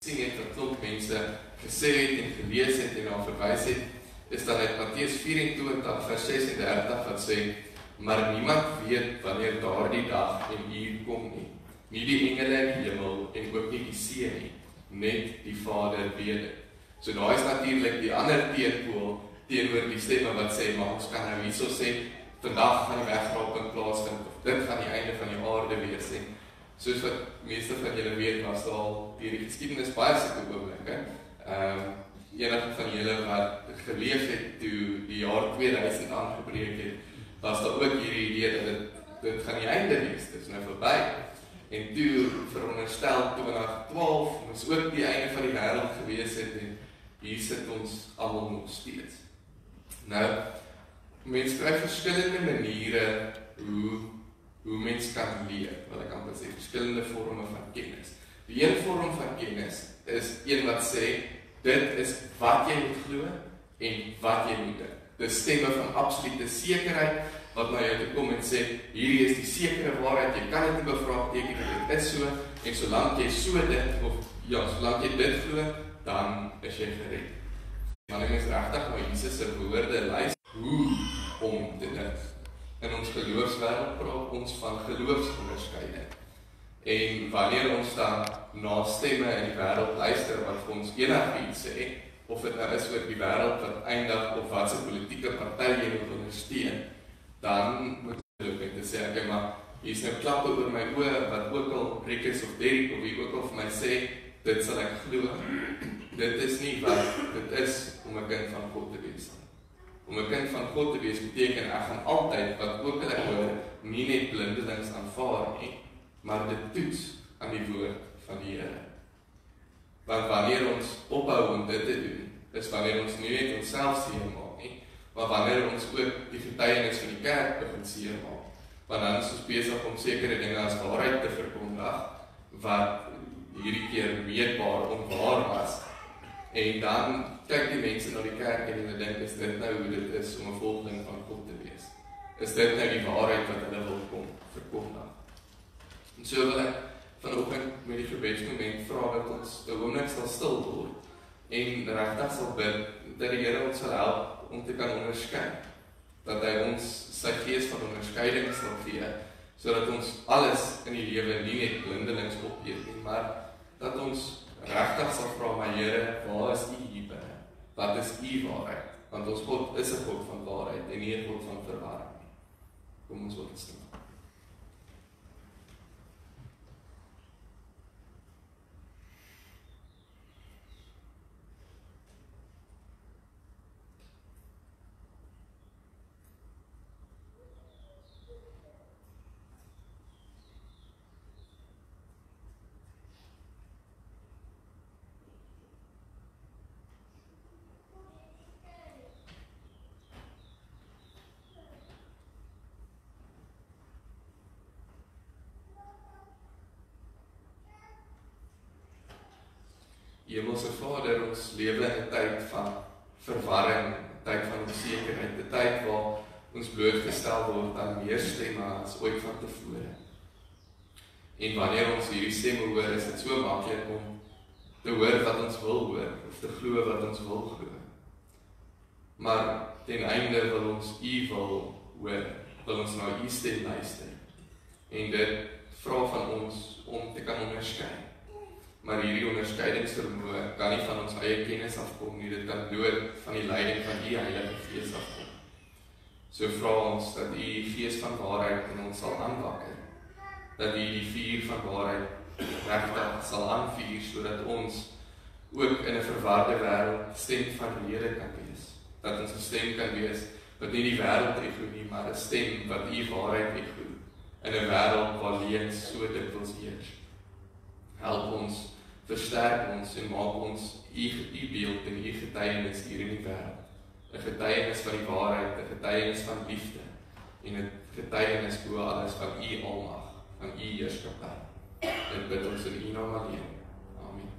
sien het wat klomp mense gesê het en gelees het en al verwys het, is dan uit Matteus 24 vers 36 wat sê, maar niemand weet wanneer daardie dag en uur kom nie. Nie die engele in die hemel en ook nie die see nie, net die Vader weet dit. So daar is natuurlik die ander teenpool teenoor die stemme wat sê, maar ons kan nou hierso sê, vandag gaan die wegraping plaasvind, of dit gaan die einde van die aarde wees. En soos wat meeste van julle weet, was daar al deur die geskiedenis baie sulke oomblikke. Enige van julle wat geleef het toe die jaar 2000 aangebreek het, was daar ook hierdie idee dat dit gaan die einde wees, dit is nou verby. En toe veronderstel 2012 moes ook die einde van die wêreld gewees het en hier sit ons almal nog steeds. Nou, mense kry verskillende maniere hoe mens kan leer, wat ek amper sê, verskillende vorme van kennis. Die een vorm van kennis is een wat sê, dit is wat jy moet glo en wat jy moet doen. Dit is stemme van absolute sekerheid, wat na jou toe kom en sê, hierdie is die sekere waarheid, jy kan dit nie bevraagteken, dit is so, en solank jy so dit, of ja, solank jy dit glo, dan is jy gered. Wanneer mens regtig na Jesus se woorde luister, hoe om te dink. In ons geloofswêreld praat ons van geloofsonderskeiding. En wanneer ons dan na stemme in die wêreld luister wat vir ons enigiets sê, of dit nou is oor die wêreld wat eindig of wat se politieke party jy moet ondersteun, dan moet jy loop en sê, okay, maar hier is nou klappe oor my oë wat ook al Rikus of Derek of wie ook al vir my sê, dit sal ek glo. Dit is nie wat dit is om 'n kind van God te wees. Om 'n kind van God te wees beteken ek gaan altyd wat ook al ek hoor nie net blindelings aanvaar nie, maar dit toets aan die woord van die Here. Want wanneer ons ophou om dit te doen, is wanneer ons nie net onsself seermaak nie, maar wanneer ons ook die getuienis van die kerk begin seermaak. Want dan is ons besig om sekere dinge as waarheid te verkondig, wat hierdie keer meetbaar onwaar was. En dan kyk die mense na die kerk en hulle dink, is dit nou hoe dit is om 'n volgeling van God te wees? Is dit nou die waarheid wat hulle wil kom verkondig? En so wil ek vanoggend met die gebedsmoment vra dat ons 'n oomblik sal stil word en regtig sal bid dat die Here ons sal help om te kan onderskei. Dat hy ons sy gees van onderskeiding sal gee, sodat ons alles in die lewe nie net blindelings opeet nie, maar dat ons regtig sal vra, my Here, waar is U hier binne? Wat is U waarheid? Want ons God is 'n God van waarheid en nie 'n God van verwarring nie. Kom ons word stil. Hemelse Vader, ons lewe in 'n tyd van verwarring, 'n tyd van onsekerheid, 'n tyd waar ons blootgestel word aan meer stemme as ooit van tevore. En wanneer ons hierdie stemme hoor, is dit so maklik om te hoor wat ons wil hoor, of te glo wat ons wil glo. Maar ten einde wil ons U wil hoor, wil ons na U stem luister. En dit vra van ons om te kan onderskei. Maar hierdie onderskeidingsvermoë kan nie van ons eie kennis afkom nie, dit kan bloot van die leiding van U Heilige Gees afkom. So vra ons dat U Gees van waarheid in ons sal aanwakker, dat U die vuur van waarheid regtig sal aanvuur, sodat ons ook in 'n verwarde wêreld stem van rede kan wees, dat ons 'n stem kan wees wat nie die wêreld ego nie, maar 'n stem wat U waarheid ego, in 'n wêreld waar leuns so dikwels heers. Help ons, versterk ons en maak ons U beeld en U getuienis hier in die wêreld. 'n Getuienis van die waarheid, 'n getuienis van liefde en 'n getuienis bo alles van U almag, van U heerskappy. Dit bid ons in U naam alleen. Amen.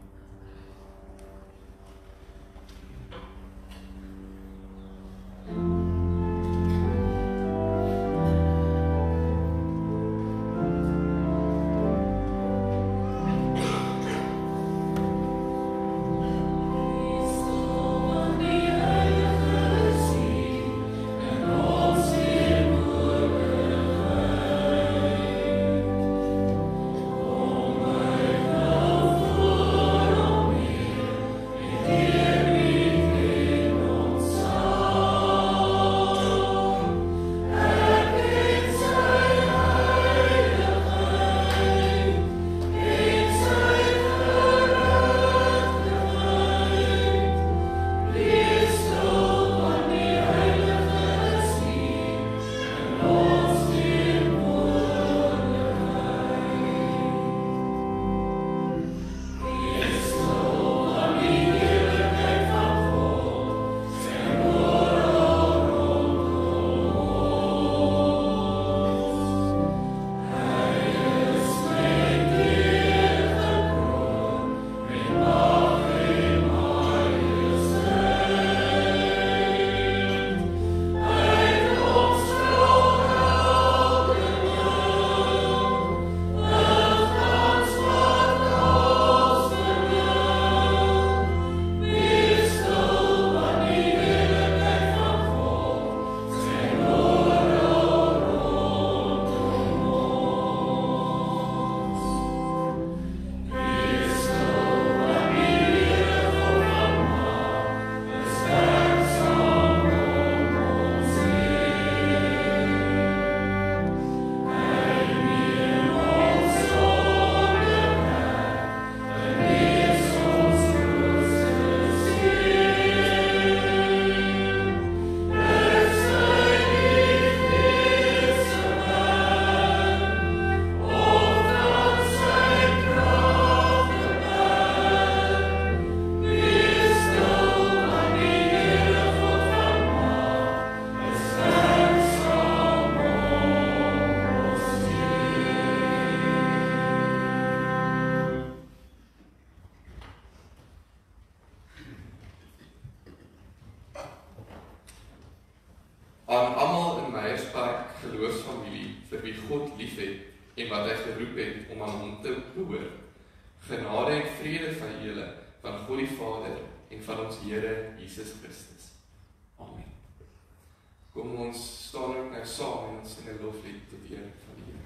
wie God liefhet en wat hy geroep het om aan hom te behoort. Genade en vrede van julle, van God die Vader en van ons Here Jesus Christus. Amen. Kom ons staan ook nou saam en ons sing 'n loflied tot eer van die Here.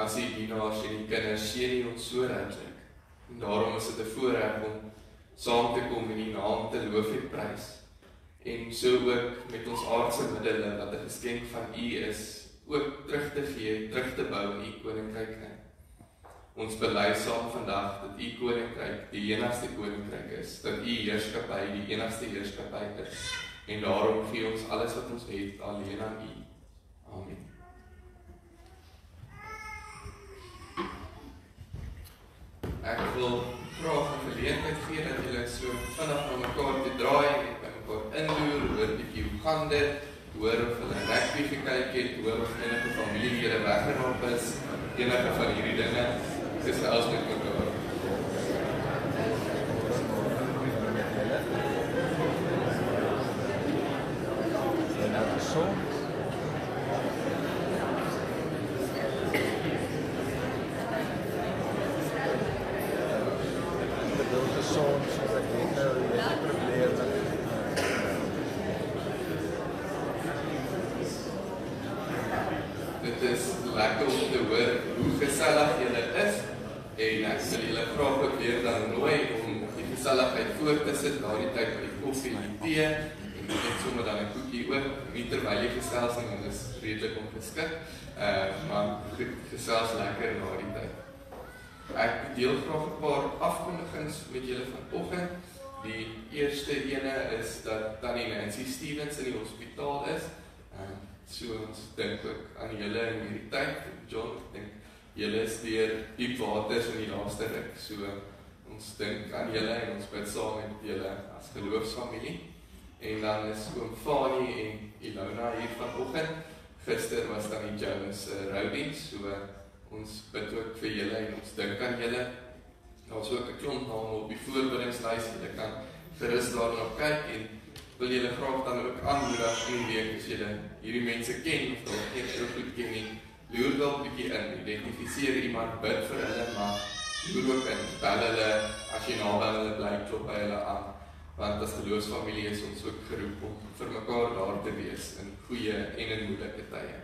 As die dienaars en die kinders seën U ons so ryklik. En daarom is dit 'n voorreg om saam te kom en U naam te loof en prys. En so ook met ons aardse middele wat 'n geskenk van U is, ook terug te gee, terug te bou in U koninkryk. Ons bely saam vandag dat U koninkryk die enigste koninkryk is, dat U heerskappy die enigste heerskappy is. En daarom gee ons alles wat ons het alleen aan U. Amen. Ek wil graag 'n geleentheid gee dat julle so vinnig na mekaar te draai en by mekaar inloer, hoor 'n bietjie hoe gaan dit, hoor of hulle rugby gekyk het, hoor of enige familielede weggeraap is, enige van hierdie dinge. Dis alles met mekaar. is lekker om te hoor hoe gesellig julle is en ek wil julle graag ook weer dan nooi om die geselligheid voor te sit na die tyd by die koffie en die tee en net sommer dan 'n koekie ook, nie terwyl jy gesels nie, want dit is redelik ongeskik, maar gesels lekker na die tyd. Ek deel graag 'n paar afkondigings met julle vanoggend. Die eerste ene is dat Tannie Nancy Stevens in die hospitaal is. So ons dink ook aan julle in hierdie tyd. John, ek dink julle is deur diep waters in die laaste ruk. So ons dink aan julle en ons bid saam met julle as geloofsfamilie. En dan is oom Fanie en Ilona hier vanoggend. Gister was Tannie Jones roudiens, so ons bid ook vir julle en ons dink aan julle. Daar is ook 'n klomp name op die voorbidingslys, julle kan gerus daarna kyk en wil julle graag dan ook aanmoedig in die week as julle hierdie mense ken of dalk nie so goed ken nie, loer dalk 'n bietjie in, identifiseer iemand, bid vir hulle, maar loer ook in, bel hulle, as jy naby hulle bly, klop by hulle aan, want as geloofsfamilie is ons ook geroep om vir mekaar daar te wees in goeie en in moeilike tye.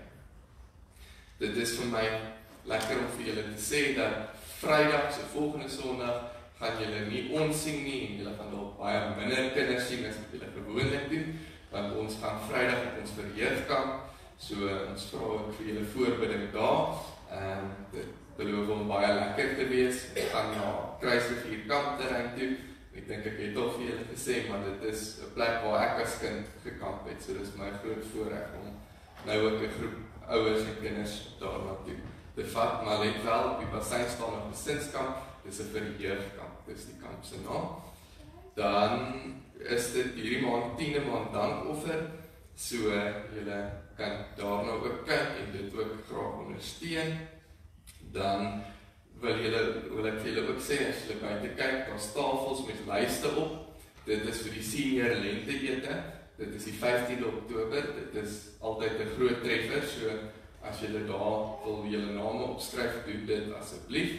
Dit is vir my lekker om vir julle te sê dat Vrydag, so volgende Sondag, gaan julle nie ons sien nie en julle gaan dalk baie minder kinders sien as wat julle gewoonlik doen, want ons gaan Vrydag op ons verheerkamp, so ons vra ook vir julle voorbidding daar. Dit beloof om baie lekker te wees. Ons gaan na Kruisrivier kampterrein toe. Ek dink ek het al vir julle gesê, maar dit is 'n plek waar ek as kind gekamp het, so dit is my groot voorreg om nou ook 'n groep ouers en kinders daarna toe te vat, maar let wel, op die bassein staan 'n gesinskamp, dis 'n verheerkamp, dis die kamp se naam. Dan is dit hierdie maand 10de maand dankoffer, so julle kan daarna ook kyk en dit ook graag ondersteun. Dan wil ek vir julle ook sê, as julle buite kyk, daar's tafels met lyste op. Dit is vir die senior lenteete. Dit is die 15de Oktober. Dit is altyd 'n groot treffer, so as julle daar wil julle name opskryf, doen dit asseblief.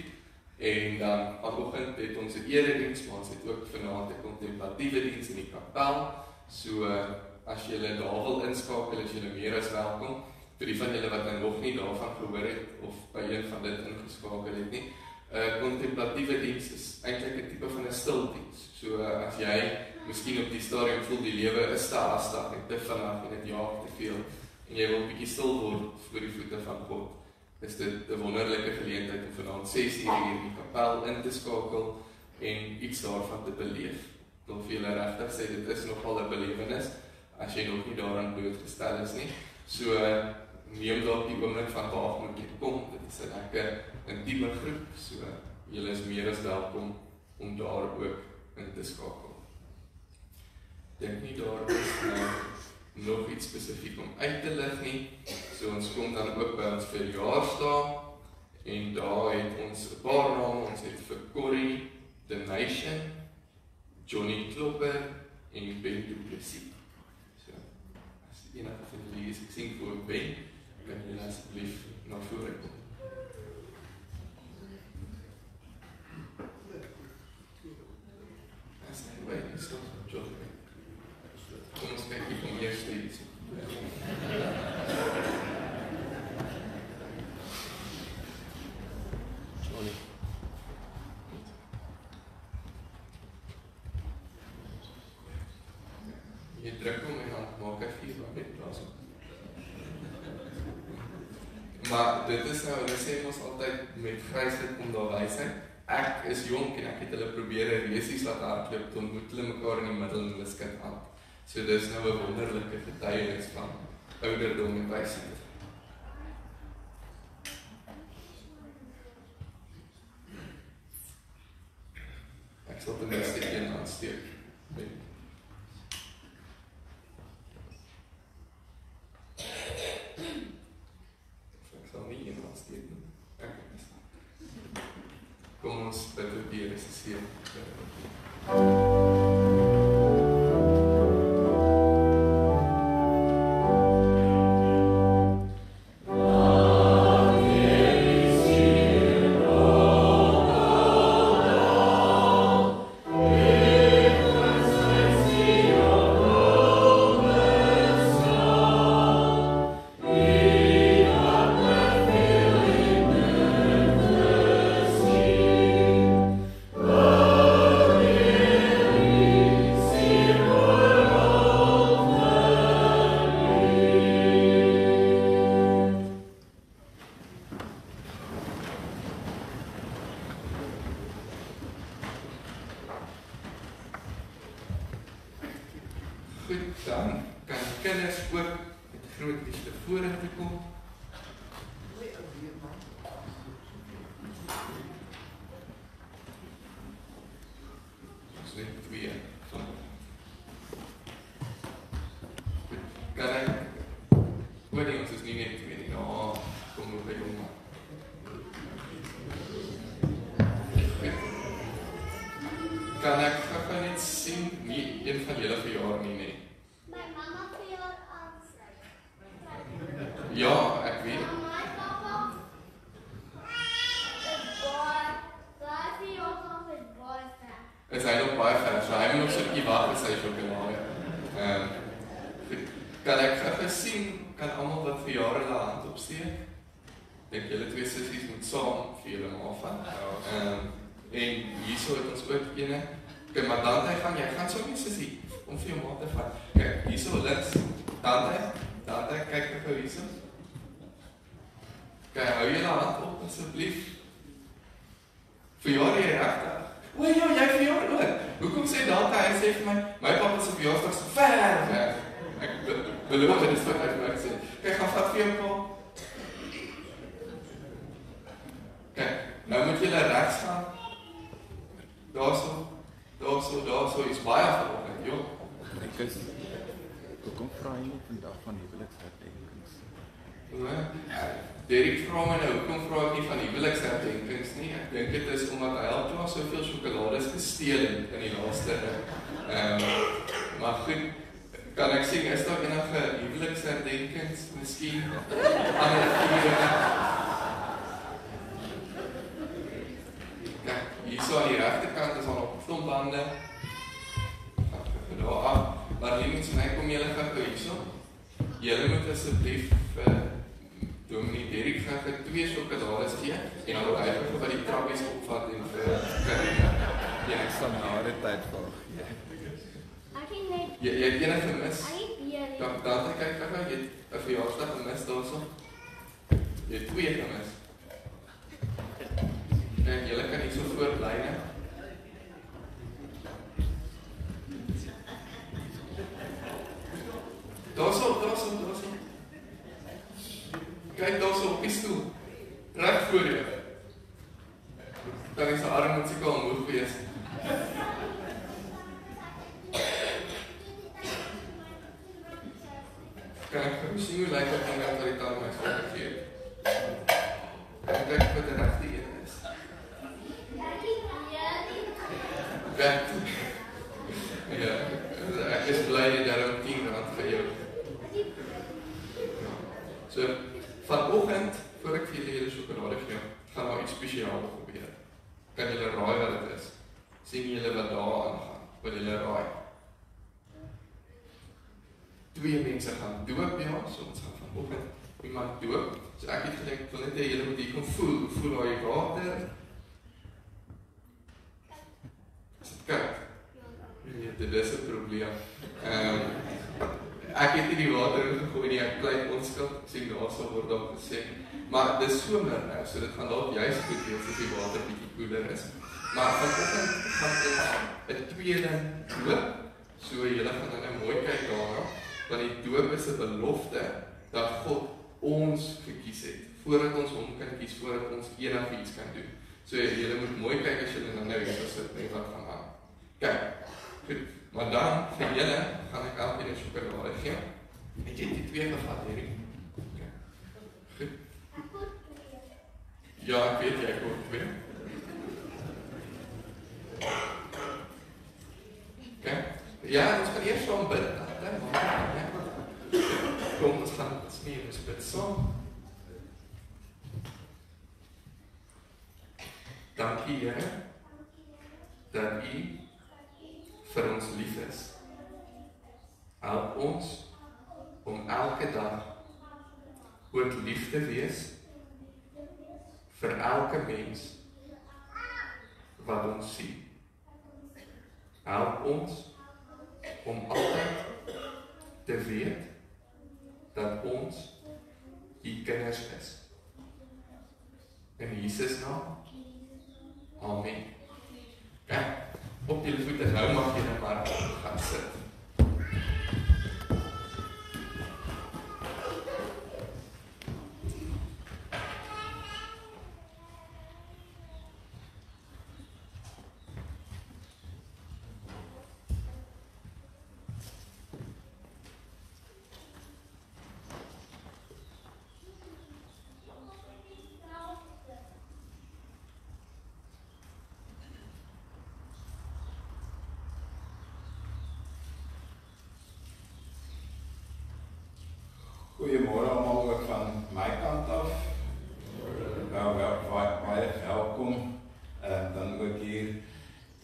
En dan vanoggend het ons 'n erediens, maar ons het ook vanaand 'n kontemplatiewe diens in die kapel. So as julle daar wil inskakel, is julle meer as welkom. Vir die van julle wat nog nie daarvan gehoor het of by een van dit ingeskakel het nie. Kontemplatiewe diens is eintlik 'n tipe van 'n stildiens. So as jy miskien op die stadium voel die lewe is te haastig en te vinnig en dit jaag te veel en jy wil 'n bietjie stil word voor die voete van God, is dit 'n wonderlike geleentheid om vanaand 6 uur hier in die kapel in te skakel en iets daarvan te beleef. Ek wil vir julle regtig sê, dit is nogal 'n belewenis as jy nog nie daaraan blootgestel is nie. So neem dalk die oomblik van vandag moet jy kom. Dit is 'n lekker intieme groep, so julle is meer as welkom om daar ook in te skakel. Dink nie daar is nog iets spesifiek om uit te lig nie. So ons kom dan ook by ons verjaarsdag en daar het ons 'n paar name. Ons het vir Corrie The Nation, Johnny Klopper en Ben Du Plessis. So as enige van julle is ek sien vir Ben, kan julle asseblief na vore kom. As hy weet, is dit Johnny. Kom ons kyk hier van eerste iets. Johnny. Jy druk hom en dan maak hy 4 net plaas op. Maar dit is nou, hulle sê ons altyd met grysheid kom daar wysheid. Ek is jonk en ek het hulle probeer resies laat hardloop, toe ontmoet hulle mekaar in die middel en hulle skit aan. So dis nou 'n wonderlike getuienis van ouderdom en wysheid. Ek sal ten minste een aansteek. Ek sal nie een aansteek nie. Kom ons bid tot die Here se seën. Amen. Goed, dan kan kinders ook met groot liefde vorentoe kom. Ons net 2 van. Goed, kan ek hoor nie, ons is nie net 2 nie. Ja, kom op by jong man. Kan ek gou net sien, nie een van julle verjaar nie. My mamma verjaar aansluit. Ja, ek weet. My papa is hy nog baie ver, so hy moet nog so 'n bietjie wag vir sy sjokolade. Goed. Kan ek gou sien, kan almal wat verjaar hulle hand opsteek? Dink julle 2 sissies moet saam vir julle ma van. En hierso het ons ook ene. Okay, maar Dante gaan so nie sissie om vir jou ma te vat. Kyk, hierso links. Dante, kyk gou hierso. Kyk, hou julle hand op asseblief. Verjaar jy regtig? O ja, jy verjaar ook. Hoekom sê Dante, hy sê vir my pappa se verjaarsdag is ver weg. Ek beloof dit is wat ek sê. Kyk, gaan vat vir jou pa. Kyk, nou moet julle regs gaan. Daarso, is baie vanoggend, joh. Ek is, hoekom vra jy nie vandag van huweliksherdenkings? Derek vra my nou, hoekom vra ek nie van huweliksherdenkings nie? Ek dink dit is omdat hy al klaar soveel sjokolades gesteel het in die laaste maar goed, kan ek sê, is daar enige huweliksherdenkings, miskien ander vieringe? Kijk, hierso aan die regterkant is al op klompbande. Daar af. Marlene en my kom julle gou hierso. Julle moet asseblief Dominee Derek gaan 2 sjokolades gee en dan hy gaan by die trappies opvat en vir Karina. Ja, ek sal na harde tyd volg. Jy het enige gemis? Dan Dan kyk gou, jy het 'n verjaarsdag gemis daarso. Jy het 2 gemis. En julle kan nie so voor bly nie. Daarso. Kyk daarso op die stoel. Reg voor jou. Dan is sy arm moet seker al moeg wees. Kan ek sien hoe lyk dit nou dat die taal my gee? Kan ek wat die regte een is? Ja, ek is bly dat daar 10 rand vir jou. So, vanoggend, voor ek vir julle sjokolade gee, gaan daar iets spesiaal gebeur. Kan julle raai wat dit is? Sien julle wat daar aangaan? Wil julle raai? 2 mense gaan doop, ja, so ons gaan vanoggend iemand doop. So ek het gedink, wil net hê julle moet hier kom voel daai water. Is dit koud? Ja, dit is 'n probleem. Ek het nie die water ingegooi nie, ek bly onskuld, sien daarso word daar gesê. Maar dis somer nou, so dit gaan dalk juist goed wees as die water bietjie koeler is. Maar vanoggend gaan ons 'n tweede doop, so julle gaan nou mooi kyk daarna, want die doop is 'n belofte dat God ons gekies het, voordat ons hom kan kies, voordat ons enigiets kan doen. So julle moet mooi kyk as julle nou hier sit en wat gaan aan. Kyk, goed. Maar dan, vir julle, gaan ek elkeen 'n sjokolade gee. Het jy die 2 gevat, Erik? Okay. Goed. Ja, ek weet jy ook 2. Okay. Ja, ons gaan eers saam bid. Kom, ons gaan smeer, ons bid saam. Dankie, Here, dat U vir ons lief is. Help ons om elke dag ook lief te wees vir elke mens wat ons sien. Help ons om altyd te weet dat ons U kinders is. In Jesus naam. Amen. Kijk. Op die voete, nou mag jy nou maar gaan sit. Goeiemôre almal ook van my kant af. Baie welkom dan ook hier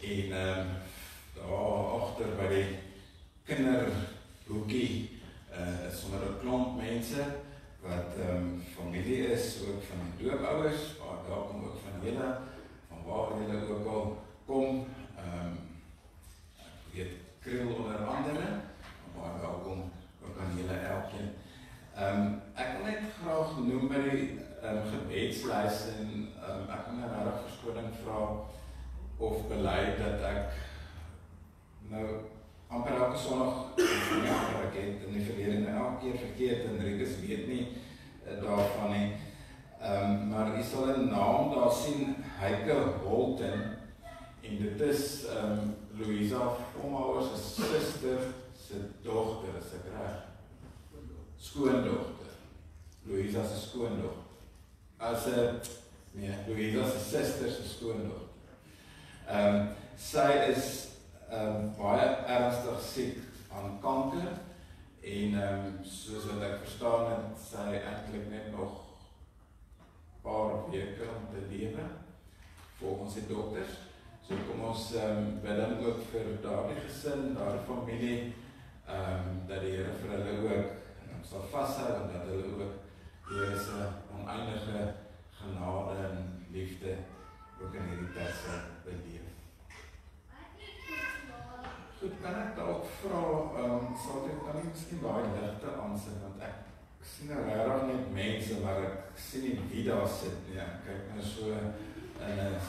en daar agter by die kinderhoekie is sommer 'n klomp mense wat familie is, ook van die doopouers, maar daar kom ook van julle, van waar julle ook al kom. Ek weet Kriel onder andere, maar welkom ook aan julle elkeen. Ek wil net graag noem by die gebedslys en ek wil nou regtig verskoning vra of bely dat ek nou amper elke Sondag ek het in die verlede elke keer verkeerd en Rikus weet nie daarvan nie. Maar jy sal 'n naam daar sien, Heike Holten, en dit is Louisa Pomhouwer se suster se dogter, is ek reg? Skoondogter. Louisa se skoondogter. Louisa se suster se skoondogter. Sy is baie ernstig siek aan kanker en soos wat ek verstaan het sy eintlik net nog 'n paar weke om te lewe volgens die dokters. So kom ons bid dan ook vir daardie gesin, daardie familie, dat die Here vir hulle ook sal vashou en dat hulle ook die Here se oneindige genade en liefde ook in hierdie tyd sal beleef. Goed, kan ek dalk vra, sal ek dan nie miskien daai ligte aansit, want ek sien nou regtig net mense, maar ek sien nie wie daar sit nie. Ek kyk nou so in 'n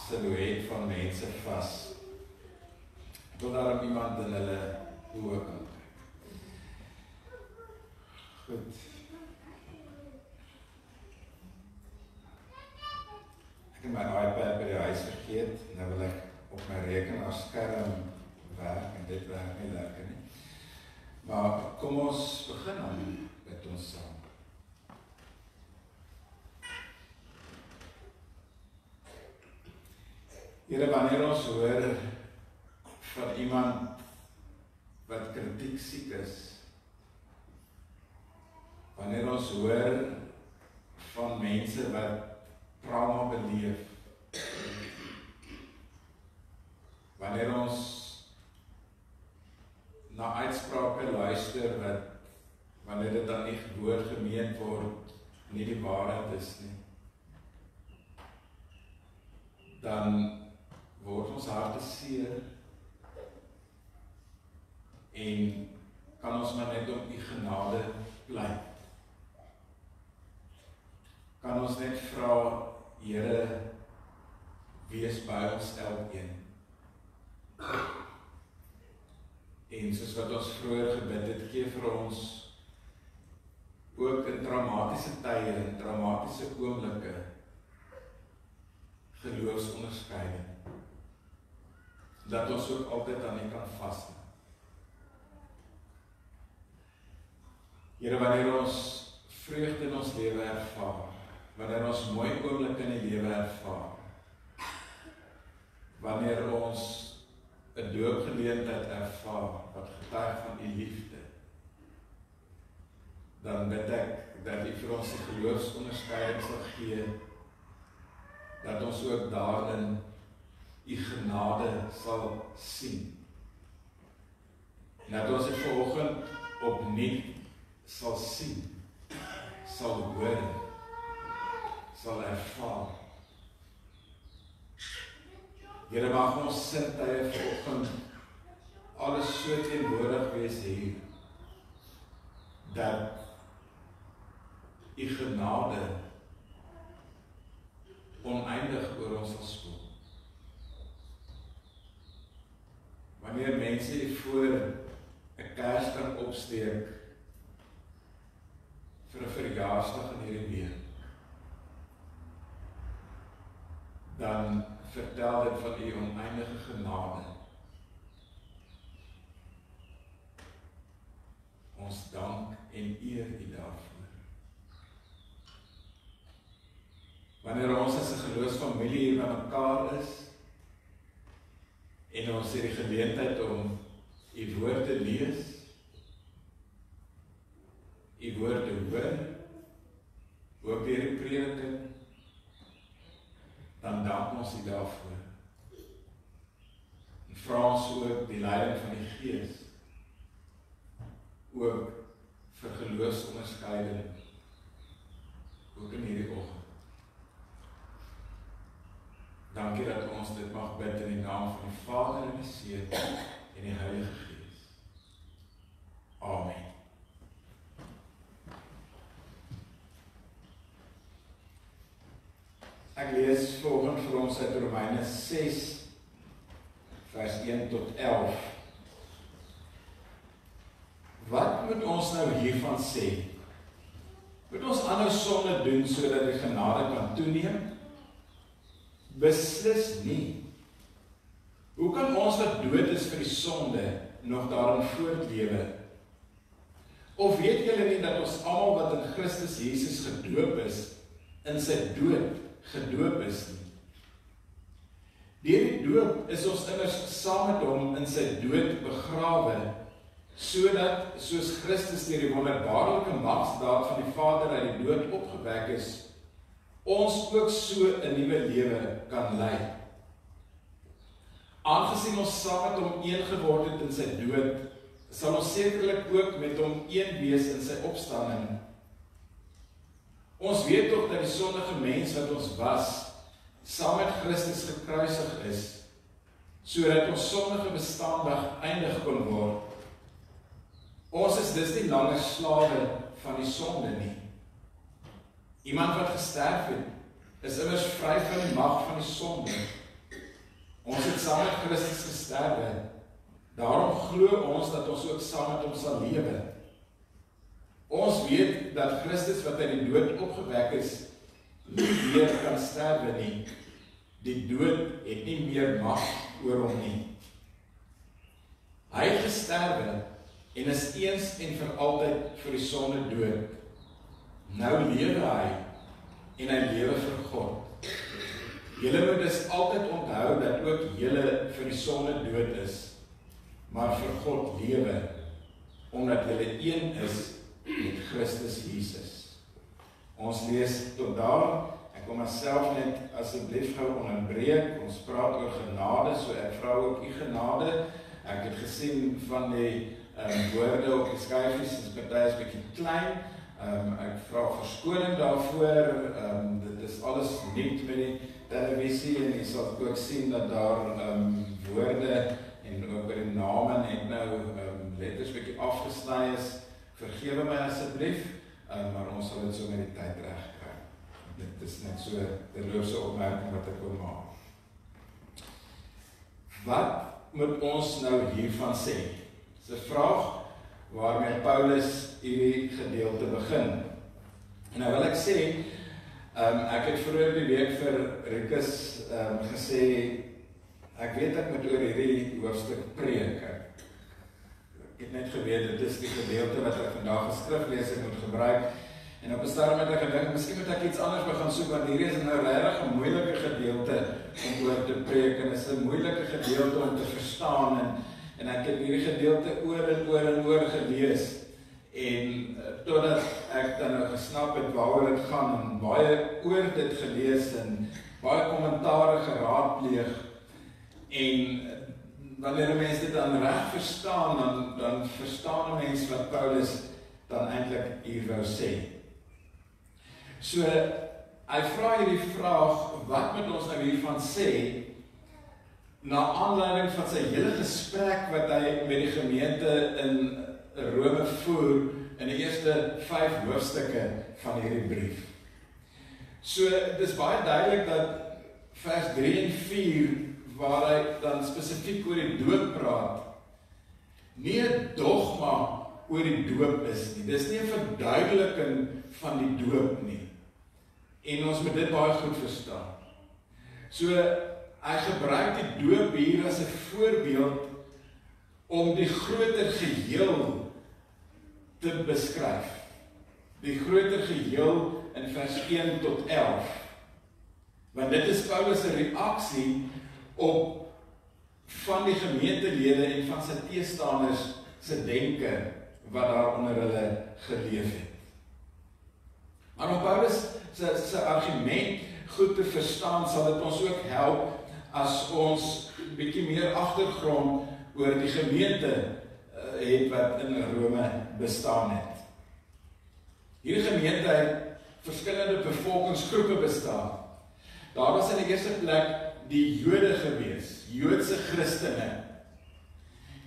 silhouet van mense vas. Ek wil daar iemand in hulle oë kan kyk. Goed. Ek het my iPad by die huis vergeet, nou wil ek op my rekenaarskerm werk en dit werk nie lekker nie. Maar kom ons begin dan met ons saam. Here, wanneer ons hoor van iemand wat kritiek siek is, wanneer ons hoor van mense wat trauma beleef, wanneer ons na uitsprake luister wat, wanneer dit dan nie woord gemeen word, nie die waarheid is nie, dan word ons harte seer en kan ons maar net op die genade bly. Kan ons net vra, Here, wees by ons elkeen. En soos wat ons vroeër gebid het, gee vir ons ook in traumatiese tye en traumatiese oomblikke geloofsonderskeiding. Dat ons ook altyd aan U kan vashou. Here, wanneer ons vreugde in ons lewe ervaar, wanneer ons mooi oomblikke in die lewe ervaar, wanneer ons 'n doopgeleentheid ervaar wat getuig van U liefde, dan bid ek dat U vir ons die geloofsonderskeiding sal gee, dat ons ook daarin U genade sal sien. Dat ons dit vanoggend opnuut sal sien, sal hoor, sal ervaar. Here, mag ons sintuie vanoggend alles so teenwoordig wees hier, dat U genade oneindig oor ons sal spoel. Wanneer mense hier voor 'n kers kan opsteek vir 'n verjaarsdag in hierdie week, dan vertel dit van U oneindige genade. Ons dank en eer U daarvoor. Wanneer ons as 'n geloofsfamilie hier by mekaar is, en ons het die geleentheid om U woord te lees, die woord te hoor, ook deur die prediking, dan dank ons U daarvoor. En vra ons ook die leiding van die Gees, ook vir geloofsonderskeiding, ook in hierdie oggend. Dankie dat ons dit mag bid in die naam van die Vader en die Seun en die Heilige Gees. Amen. Ek lees volgens vir ons uit Romeine 6, vers 1 tot 11. Wat moet ons nou hiervan sê? Moet ons aanhou sonde doen sodat die genade kan toeneem? Beslis nie. Hoe kan ons wat dood is vir die sonde nog daarin voortlewe? Of weet julle nie dat ons almal wat in Christus Jesus gedoop is, in sy dood gedoop is nie? Deur die doop is ons immers saam met hom in sy dood begrawe, sodat, soos Christus deur die wonderbaarlike magsdaad van die Vader uit die dood opgewek is, ons ook so 'n nuwe lewe kan lei. Aangesien ons saam met hom een geword het in sy dood, sal ons sekerlik ook met hom een wees in sy opstanding. Ons weet tog dat die sondige mens wat ons was, saam met Christus gekruisig is, sodat ons sondige bestaandag eindig kon word. Ons is dus nie langer slawe van die sonde nie. Iemand wat gesterf het, is immers vry van die mag van die sonde. Ons het saam met Christus gesterwe, daarom glo ons dat ons ook saam met hom sal lewe. Ons weet dat Christus wat uit die dood opgewek is, nie meer kan sterwe nie. Die dood het nie meer mag oor hom nie. Hy het gesterwe en is eens en vir altyd vir die sonde dood. Nou lewe hy en hy lewe vir God. Julle moet dus altyd onthou dat ook julle vir die sonde dood is, maar vir God lewe, omdat julle een is met Christus Jesus. Ons lees tot daar. Ek kom myself net asseblief gou onderbreek. Ons praat oor genade, so ek vra ook u genade. Ek het gesien van die woorde op die skyfies, is party bietjie klein. Ek vra verskoning daarvoor. Dit is alles nuut met die televisie en jy sal ook sien dat daar woorde en ook by die name net nou letters bietjie afgesny is. Vergewe my asseblief, maar ons sal dit so met die tyd regkry. Dit is net so 'n loose opmerking wat ek wil maak. Wat moet ons nou hiervan sê? Dis 'n vraag waarmee Paulus hierdie gedeelte begin. En nou wil ek sê, ek het vroeër die week vir Rikus gesê, ek weet ek moet oor hierdie hoofstuk preek. Ek het net geweet, dit is die gedeelte wat ek vandag as skrifleser moet gebruik. En op 'n stadium het ek gedink, miskien moet ek iets anders begin soek, want hierdie is nou regtig 'n moeilike gedeelte om oor te preek, en is 'n moeilike gedeelte om te verstaan, en ek het hierdie gedeelte oor en oor en oor gelees, en totdat ek dan nou gesnap het waaroor dit gaan, en baie oor dit gelees, en baie kommentare geraadpleeg, en wanneer 'n mens dit dan reg verstaan, dan verstaan 'n mens wat Paulus dan eintlik hier wou sê. So, hy vra hierdie vraag, wat moet ons nou hiervan sê, na aanleiding van sy hele gesprek wat hy met die gemeente in Rome voer, in die eerste 5 hoofstukke van hierdie brief. So, dit is baie duidelik dat vers 3 en 4, waar hy dan spesifiek oor die doop praat, nie 'n dogma oor die doop is nie. Dis nie 'n verduideliking van die doop nie. En ons moet dit baie goed verstaan. So, hy gebruik die doop hier as 'n voorbeeld om die groter geheel te beskryf. Die groter geheel in vers 1 tot 11. Want dit is Paulus se reaksie op van die gemeentelede en van sy teestanders se denke wat daar onder hulle geleef het. En om Paulus sy argument goed te verstaan, sal dit ons ook help as ons 'n bietjie meer agtergrond oor die gemeente het wat in Rome bestaan het. Hierdie gemeente het verskillende bevolkingsgroepe bestaan. Daar was in die eerste plek die Jode gewees, Joodse Christene.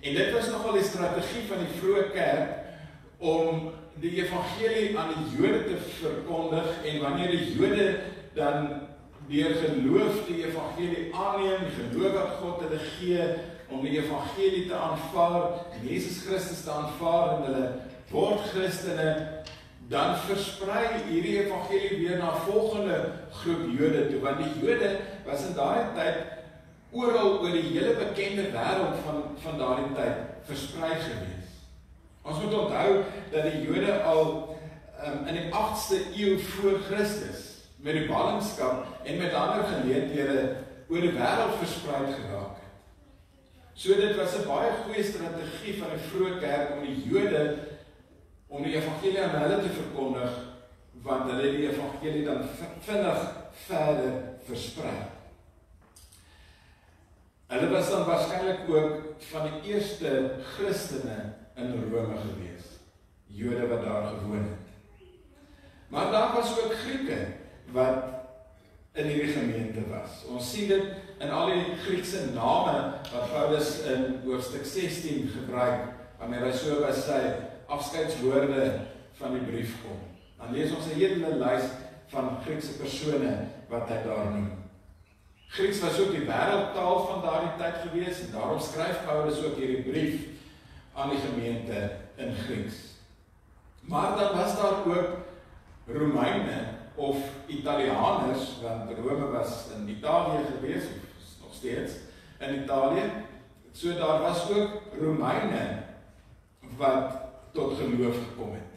En dit was nogal die strategie van die vroeë kerk om die evangelie aan die Jode te verkondig, en wanneer die Jode dan deur geloof die evangelie aanneem, die geloof wat God hulle gee, om die evangelie te aanvaar, Jesus Christus te aanvaar, en hulle word Christene, dan versprei hierdie evangelie weer na volgende groep Jode toe, want die Jode was in daardie tyd oral oor die hele bekende wêreld van daardie tyd versprei gewees. Ons moet onthou dat die Jode al in die 8ste eeu voor Christus met die ballingskap en met ander geleenthede oor die wêreld versprei geraak het. So dit was 'n baie goeie strategie van die vroeë kerk om die Jode om die evangelie aan hulle te verkondig, want hulle die evangelie dan vinnig verder versprei. Hulle was dan waarskynlik ook van die eerste Christene in Rome gewees, Jode wat daar gewoon het. Maar daar was ook Grieke wat in hierdie gemeente was. Ons sien dit in al die Griekse name wat Paulus in hoofstuk 16 gebruik, wanneer hy so by sy afskeidswoorde van die brief kom. Dan lees ons 'n hele lys van Griekse persone wat hy daar noem. Grieks was ook die wêreldtaal van daardie tyd gewees, en daarom skryf Paulus ook hierdie brief aan die gemeente in Grieks. Maar dan was daar ook Romeine of Italianers, want Rome was in Italië gewees, of is nog steeds in Italië, so daar was ook Romeine wat tot geloof gekom het.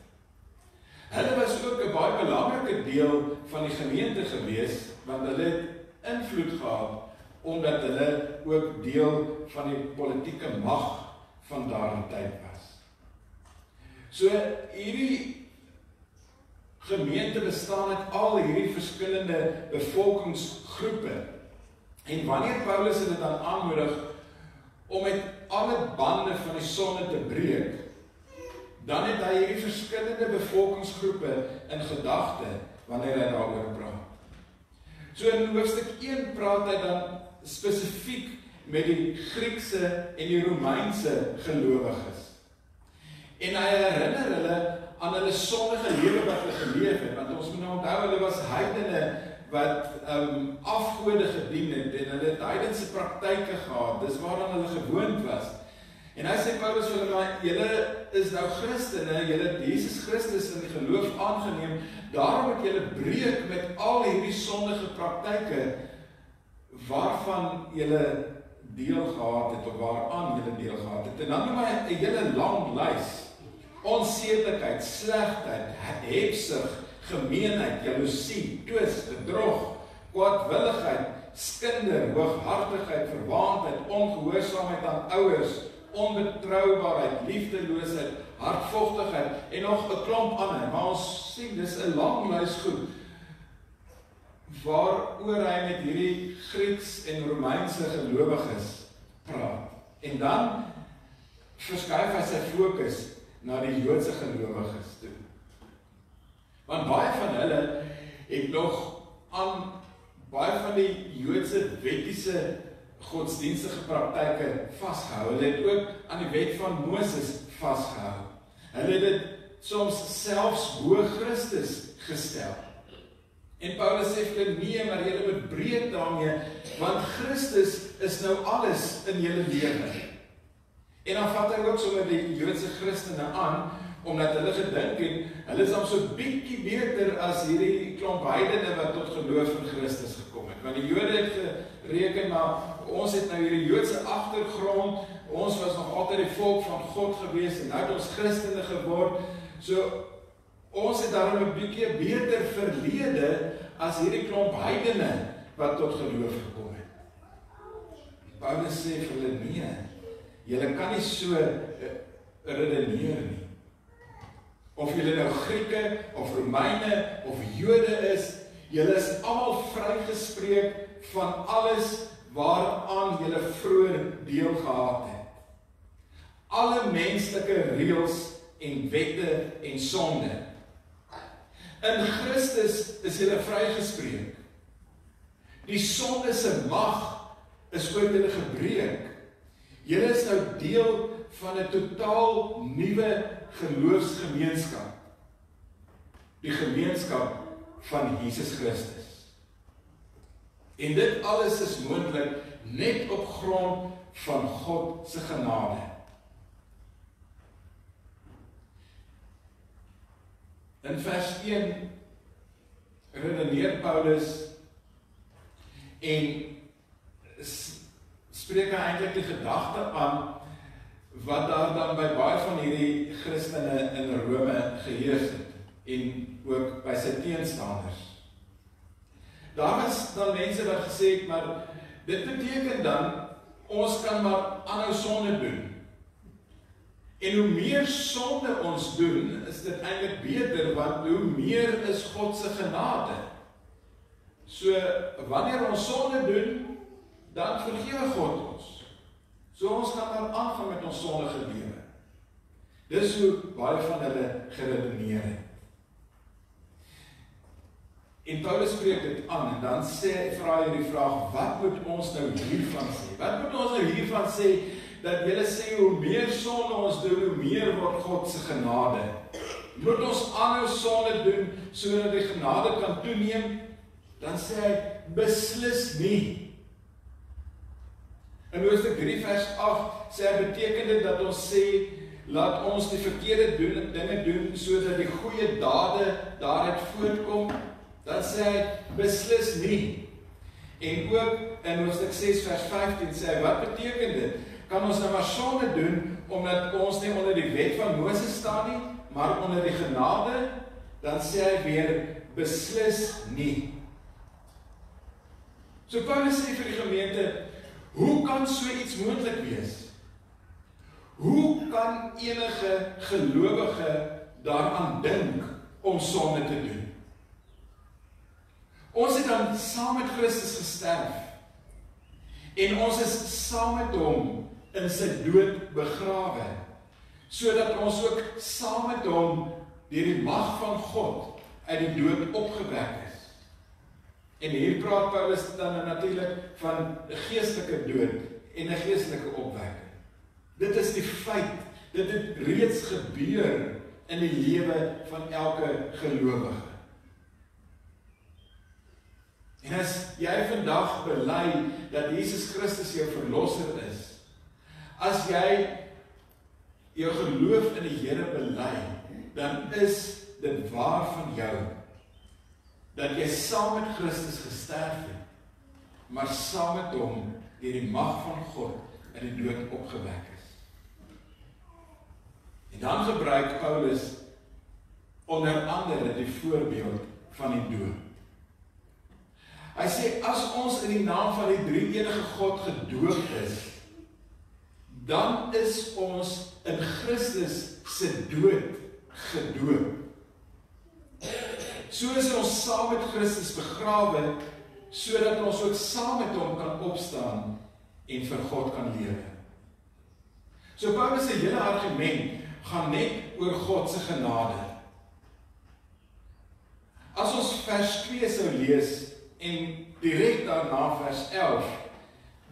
Hulle was ook 'n baie belangrike deel van die gemeente gewees, want hulle het invloed gehad, omdat hulle ook deel van die politieke mag van daardie tyd was. So hierdie gemeente bestaan uit al hierdie verskillende bevolkingsgroepe, en wanneer Paulus hulle dan aanmoedig om met alle bande van die sonde te breek, dan het hy hierdie verskillende bevolkingsgroepe in gedagte wanneer hy daaroor praat. So in hoofstuk 1 praat hy dan spesifiek met die Griekse en die Romeinse gelowiges. En hy herinner hulle aan hulle sondige lewe wat hulle geleef het, want ons moet nou onthou, hulle was heidene wat afgode gedien het, en hulle het heidense praktyke gehad, dis waaraan hulle gewoond was. En hy sê Paulus vir hulle, maar julle is nou Christene, julle het Jesus Christus in die geloof aangeneem, daarom moet julle breek met al hierdie sondige praktyke waarvan julle deel gehad het, of waaraan julle deel gehad het. En dan noem hy 'n hele lang lys: onsedelikheid, slegheid, hebsug, gemeenheid, jaloesie, twis, bedrog, kwaadwilligheid, skinder, hooghartigheid, verwaandheid, ongehoorsaamheid aan ouers, onbetroubaarheid, liefdeloosheid, hardvochtigheid en nog 'n klomp ander. Maar ons sien dis 'n lang lys goed waaroor hy met hierdie Grieks en Romeinse gelowiges praat. En dan verskuif hy sy fokus na die Joodse gelowiges toe. Want baie van hulle het nog aan baie van die Joodse wettiese godsdienstige praktyke vasgehou. Hulle het ook aan die wet van Moses vasgehou. Hulle het dit soms selfs bo Christus gestel. En Paulus sê vir hulle, nee, maar julle moet breek daarmee, want Christus is nou alles in julle lewe. En dan vat hy ook sommer die Joodse Christene aan, omdat hulle gedink het, hulle is dan so bietjie beter as hierdie klomp heidene wat tot geloof in Christus gekom het. Want die Jode het gereken, maar ons het nou hierdie Joodse agtergrond, ons was nog altyd die volk van God gewees, en nou het ons Christene geword, so ons het daarom 'n bietjie beter verlede as hierdie klomp heidene wat tot geloof gekom het. Paulus sê vir hulle, nee, julle kan nie so redeneer nie. of julle nou Grieke, of Romeine, of Jode is, julle is almal vrygespreek van alles waaraan julle vroeër deel gehad het. Alle menslike reëls en wette en sonde. In Christus is julle vrygespreek. Die sonde se mag is oor julle gebreek. Julle is nou deel van 'n totaal nuwe geloofsgemeenskap. Die gemeenskap van Jesus Christus. En dit alles is moontlik net op grond van God se genade. In vers 1 redeneer Paulus en spreek hy eintlik die gedagte aan wat daar dan by baie van hierdie Christene in Rome geheers het en ook by sy teenstanders. Daar was dan mense wat gesê het, maar dit beteken dan ons kan maar aanhou sonde doen. En hoe meer sonde ons doen, is dit eintlik beter, want hoe meer is God se genade. So, wanneer ons sonde doen, dan vergewe God ons. So ons kan maar aangaan met ons sondige lewe. Dis hoe baie van hulle geredeneer het. En Paulus spreek dit aan, en dan vra hy die vraag, wat moet ons nou hiervan sê? Wat moet ons nou hiervan sê, dat julle sê, hoe meer sonde ons doen, hoe meer word God se genade. Moet ons aanhou sonde doen, sodat die genade kan toeneem? Dan sê hy, beslis nie. In Hoofstuk 3 vers 8 sê hy, beteken dit dat ons sê, laat ons die verkeerde dinge doen, sodat die goeie dade daaruit voortkom? Dan sê hy, beslis nie. En ook in Hoofstuk 6 vers 15 sê hy, wat beteken dit? Kan ons nou maar sonde doen, omdat ons nie onder die wet van Moses staan nie, maar onder die genade? Dan sê hy weer, beslis nie. So Paulus sê vir die gemeente, hoe kan so iets moontlik wees? Hoe kan enige gelowige daaraan dink om sonde te doen? Ons het dan saam met Christus gesterf, en ons is saam met hom in sy dood begrawe, sodat ons ook saam met hom deur die mag van God uit die dood opgewek is. En hier praat Paulus dan natuurlik van 'n geestelike dood en 'n geestelike opwekking. Dit is die feit, dit het reeds gebeur in die lewe van elke gelowige. En as jy vandag bely dat Jesus Christus jou verlosser is, as jy jou geloof in die Here bely, dan is dit waar van jou, dat jy saam met Christus gesterf het, maar saam met hom deur die mag van God in die dood opgewek is. En dan gebruik Paulus onder andere die voorbeeld van die doop. Hy sê, as ons in die naam van die drie-enige God gedoop is, dan is ons in Christus se dood gedoop. So is ons saam met Christus begrawe, sodat ons ook saam met hom kan opstaan en vir God kan lewe. So Paulus se hele argument gaan net oor God se genade. As ons vers 2 sou lees, en direk daarna vers 11,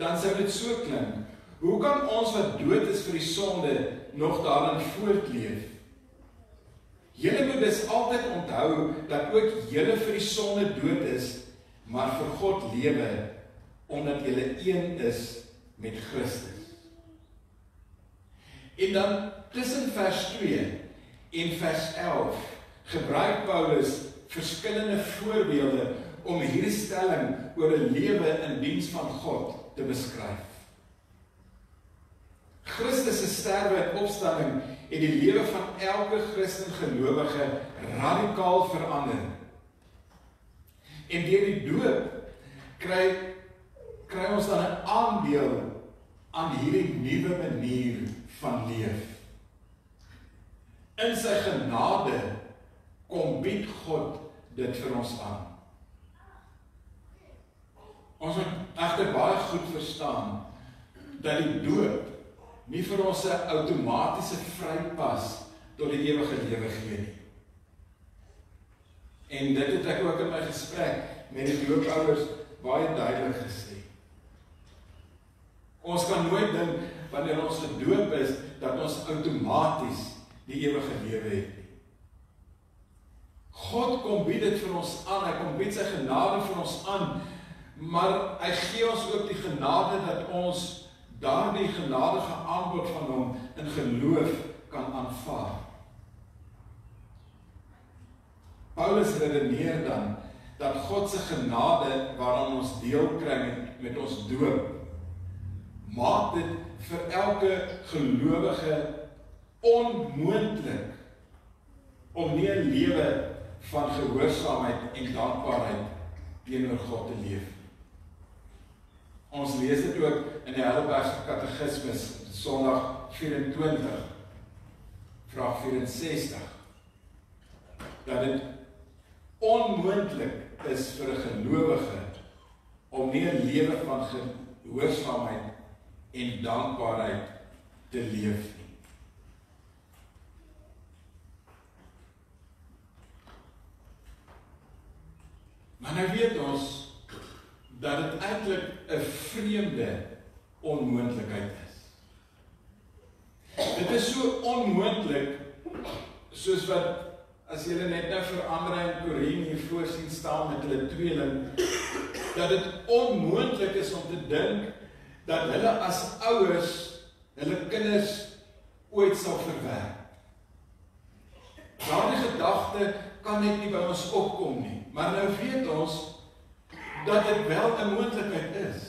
dan sou dit so klink, hoe kan ons wat dood is vir die sonde nog daarin voortleef? Julle moet dus altyd onthou dat ook julle vir die sonde dood is, maar vir God lewe, omdat julle een is met Christus. En dan tussen vers 2 en vers 11 gebruik Paulus verskillende voorbeelde om hierdie stelling oor 'n lewe in diens van God te beskryf. Christus se sterwe en opstanding het die lewe van elke Christen gelowige radikaal verander. En deur die doop kry ons dan 'n aandeel aan hierdie nuwe manier van leef. In sy genade kom bied God dit vir ons aan. Ons moet egter baie goed verstaan dat die dood nie vir ons 'n outomatiese vrypas tot die ewige lewe gee nie. En dit het ek ook in my gesprek met die doopouers baie duidelik gesê. Ons kan nooit dink wanneer ons gedoop is dat ons outomaties die ewige lewe het nie. God kom bied dit vir ons aan, hy kom bied sy genade vir ons aan, maar hy gee ons ook die genade dat ons daardie genadige aanbod van hom in geloof kan aanvaar. Paulus redeneer dan dat God se genade waaraan ons deel kry met ons doop, maak dit vir elke gelowige onmoontlik om nie 'n lewe van gehoorsaamheid en dankbaarheid teenoor God te leef. Ons lees dit ook in die Heidelbergse Katekismes, Sondag 24, vraag 64, dat dit onmoontlik is vir 'n gelowige om nie 'n lewe van gehoorsaamheid en dankbaarheid te leef nie. Maar nou weet ons dat dit eintlik 'n vreemde onmoontlikheid is. Dit is so onmoontlik soos wat as julle net nou vir Andre en Corine hier voor sien staan met hulle tweeling, dat dit onmoontlik is om te dink dat hulle as ouers hulle kinders ooit sal verwerp. Daardie gedagte kan net nie by ons opkom nie, maar nou weet ons dat dit wel 'n moontlikheid is.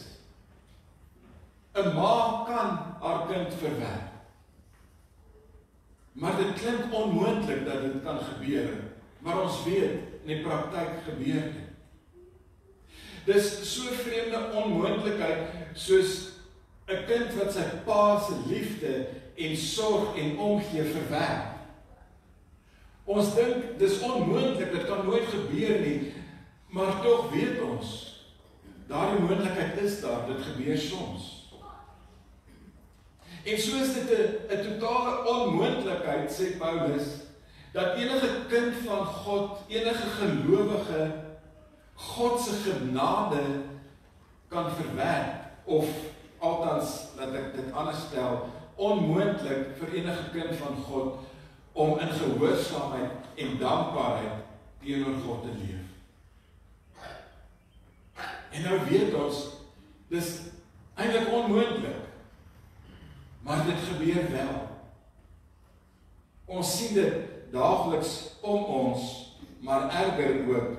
'n Ma kan haar kind verwerp. Maar dit klink onmoontlik dat dit kan gebeur, maar ons weet in die praktyk gebeur dit. Dis so vreemde onmoontlikheid soos 'n kind wat sy pa se liefde en sorg en omgee verwerp. Ons dink dis onmoontlik, dit kan nooit gebeur nie, maar tog weet ons, daardie moontlikheid is daar, dit gebeur soms. En so is dit 'n totale onmoontlikheid, sê Paulus, dat enige kind van God, enige gelowige, God se genade kan verwerp, of althans, laat ek dit anders stel, onmoontlik vir enige kind van God om in gehoorsaamheid en dankbaarheid teenoor God te leef. En nou weet ons, dis eintlik onmoontlik, maar dit gebeur wel. Ons sien dit daagliks om ons, maar erger ook,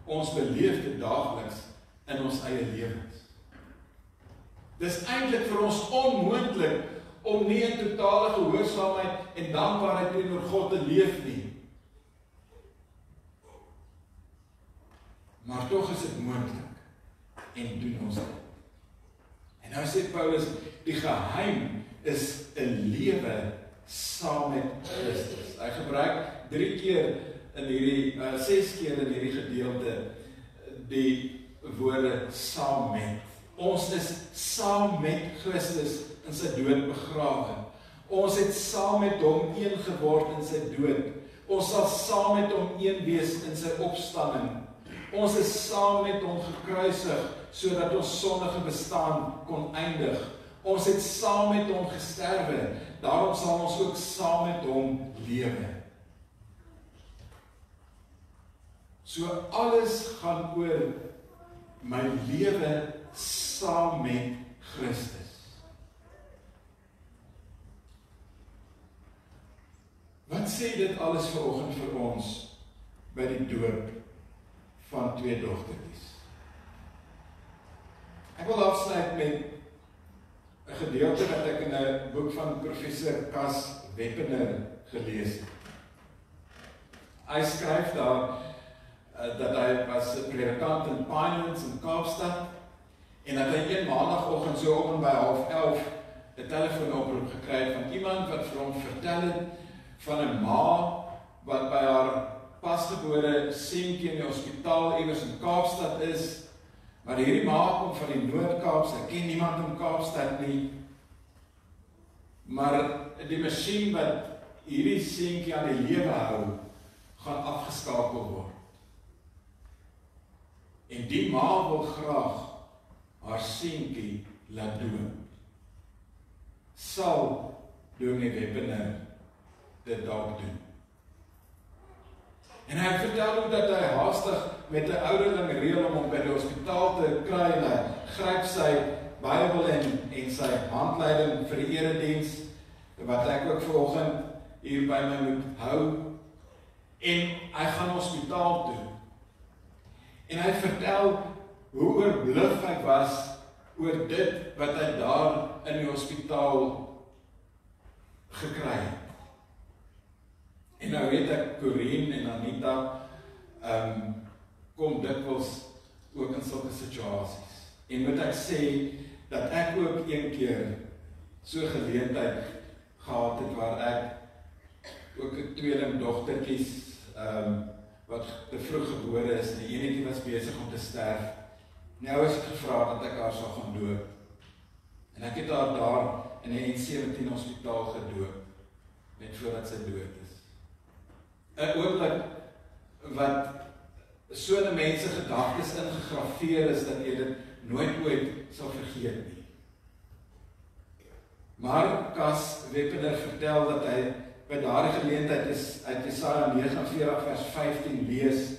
ons beleef dit daagliks in ons eie lewens. Dis eintlik vir ons onmoontlik om nie in totale gehoorsaamheid en dankbaarheid teenoor God te leef nie. Maar tog is dit moontlik en doen ons dit. En nou sê Paulus, die geheim is 'n lewe saam met Christus. Hy gebruik 3 keer in hierdie 6 keer in hierdie gedeelte die woorde saam met. Ons is saam met Christus in sy dood begrawe. Ons het saam met hom een geword in sy dood. Ons sal saam met hom een wees in sy opstanding. Ons is saam met hom gekruisig sodat ons sondige bestaan kon eindig. Ons het saam met hom gesterwe. Daarom sal ons ook saam met hom lewe. So alles gaan oor my lewe saam met Christus. Wat sê dit alles vanoggend vir ons by die doop van 2 dogtertjies? Ek wil afsluit met 'n gedeelte wat ek in 'n boek van professor Cas Weppener gelees het. Hy skryf daar dat hy was 'n predikant in Pinelands in Kaapstad en dat hy een maandagoggend so om by 10:30 'n telefoonoproep gekry het van iemand wat vir hom vertel het van 'n ma wat by haar pasgebore seentjie in die hospitaal iewers in Kaapstad is, maar hierdie ma kom van die Noord-Kaap, sy ken niemand in Kaapstad nie, maar die masjien wat hierdie seentjie aan die lewe hou, gaan afgeskakel word. En die ma wil graag haar seentjie laat dood. Sal Dominee Wepener dit dalk doen? En hy vertel ook dat hy haastig met 'n ouderling reël om hom by die hospitaal te kry, en hy gryp sy Bybel en sy handleiding vir die erediens, wat ek ook vanoggend hier by my moet hou, en hy gaan hospitaal toe. En hy vertel hoe oorbluf hy was oor dit wat hy daar in die hospitaal gekry het. En nou weet ek, Corine en Anita kom dikwels ook in sulke situasies. En moet ek sê, dat ek ook een keer so geleentheid gehad het, waar ek ook 'n tweeling dogtertjies, wat te vroeg gebore is, en die enetjie was besig om te sterf. Nou is ek gevra dat ek haar sal gaan doop. En ek het haar daar in die N17 hospitaal gedoop, net voordat sy dood is. 'n oomblik wat so 'n mense gedagtes ingegraveer is, dat jy dit nooit sal vergeet nie. Maar Cas Wepener vertel dat hy by daardie geleentheid is uit Jesaja 49 vers 15 lees,